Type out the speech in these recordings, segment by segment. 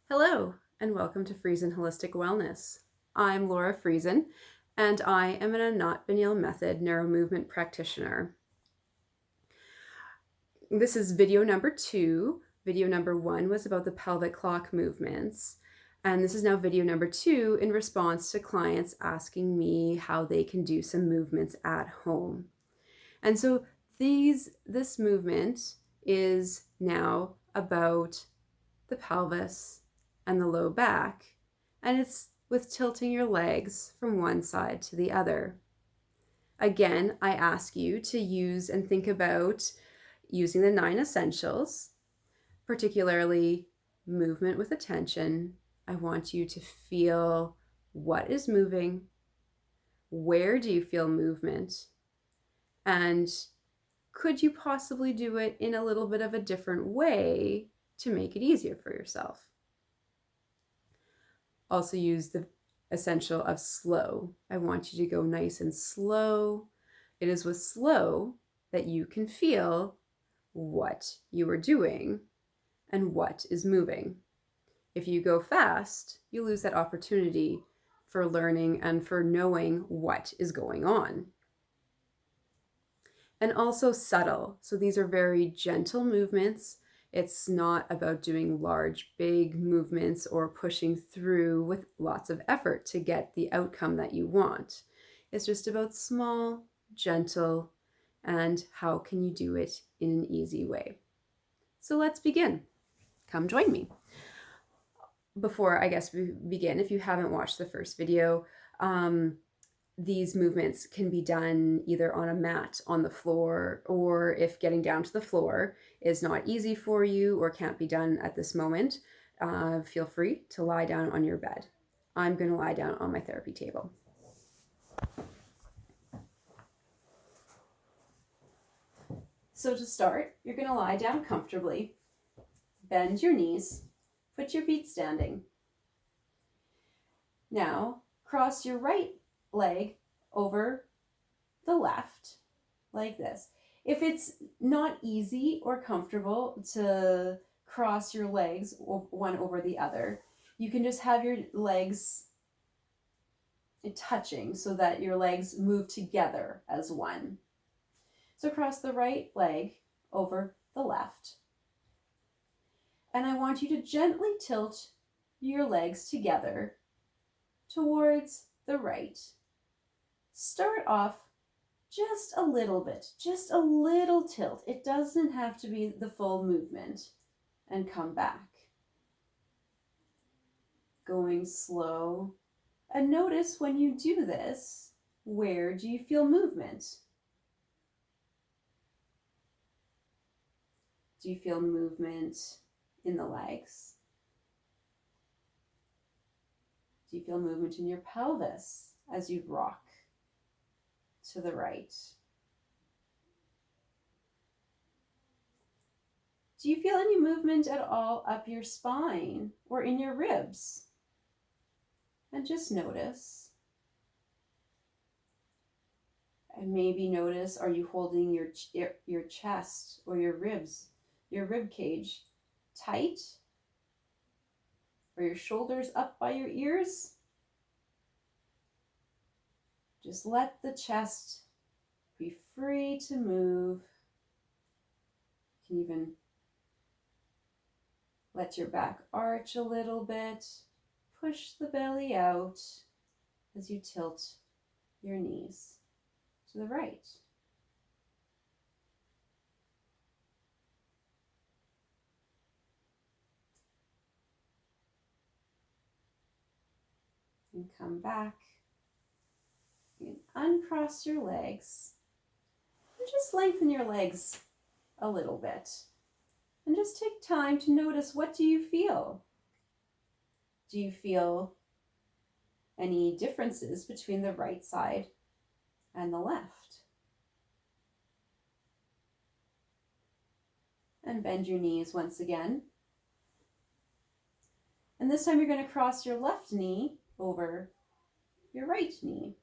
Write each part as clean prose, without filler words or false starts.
Hello, and welcome to Friesen Holistic Wellness. I'm Laura Friesen, and I am an Anat Baniel method neuromovement practitioner. This is video number 2. Video number 1 was about the pelvic clock movements, and this is now video number 2 in response to clients asking me how they can do some movements at home. And so this movement is now about the pelvis and the low back, and it's with tilting your legs from one side to the other. Again, I ask you to use and think about using the 9 essentials, particularly movement with attention. I want you to feel what is moving, where do you feel movement, and could you possibly do it in a little bit of a different way to make it easier for yourself? Also use the essential of slow. I want you to go nice and slow. It is with slow that you can feel what you are doing and what is moving. If you go fast, you lose that opportunity for learning and for knowing what is going on. And also subtle. So these are very gentle movements. It's not about doing large, big movements or pushing through with lots of effort to get the outcome that you want. It's just about small, gentle, and how can you do it in an easy way. So let's begin. Come join me. Before I guess we begin, if you haven't watched the first video, these movements can be done either on a mat on the floor, or if getting down to the floor is not easy for you or can't be done at this moment, feel free to lie down on your bed. I'm going to lie down on my therapy table. So to start, you're going to lie down comfortably, bend your knees, put your feet standing. Now, cross your right leg over the left like this. If it's not easy or comfortable to cross your legs one over the other, you can just have your legs touching so that your legs move together as one. So cross the right leg over the left. And I want you to gently tilt your legs together towards the right. Start off just a little bit, just a little tilt. It doesn't have to be the full movement, and come back. Going slow, and notice when you do this, where do you feel movement? Do you feel movement in the legs? Do you feel movement in your pelvis as you rock to the right? Do you feel any movement at all up your spine or in your ribs? And just notice. And maybe notice, are you holding your chest or your ribs, your rib cage tight? Are your shoulders up by your ears? Just let the chest be free to move. You can even let your back arch a little bit. Push the belly out as you tilt your knees to the right. And come back. You can uncross your legs and just lengthen your legs a little bit. And just take time to notice, what do you feel? Do you feel any differences between the right side and the left? And bend your knees once again. And this time you're going to cross your left knee over your right knee.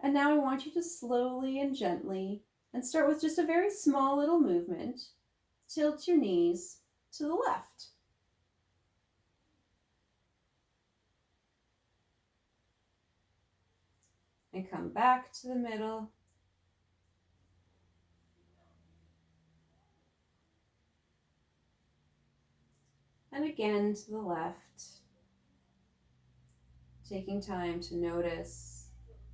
And now I want you to slowly and gently, and start with just a very small little movement, tilt your knees to the left. And come back to the middle. And again to the left. Taking time to notice,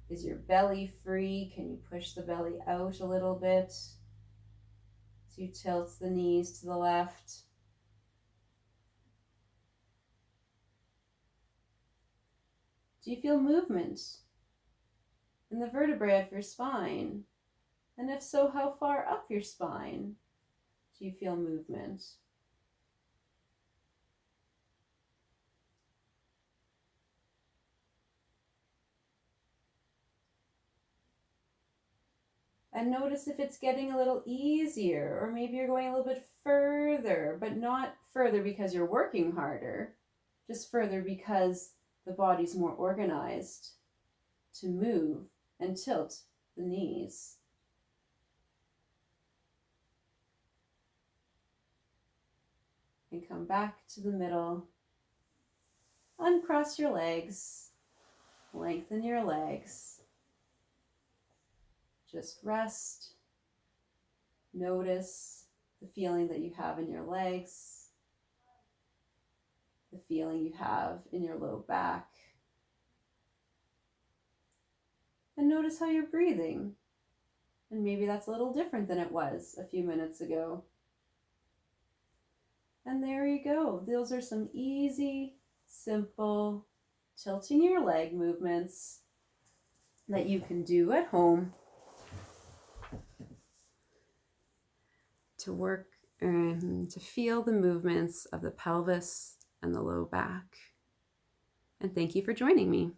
is your belly free? Can you push the belly out a little bit? So you tilt the knees to the left. Do you feel movement in the vertebrae of your spine? And if so, how far up your spine do you feel movement? And notice if it's getting a little easier, or maybe you're going a little bit further, but not further because you're working harder, just further because the body's more organized to move and tilt the knees. And come back to the middle. Uncross your legs, lengthen your legs. Just rest. Notice the feeling that you have in your legs, the feeling you have in your low back. And notice how you're breathing. And maybe that's a little different than it was a few minutes ago. And there you go. Those are some easy, simple, tilting your leg movements that you can do at home to work to feel the movements of the pelvis and the low back. And thank you for joining me.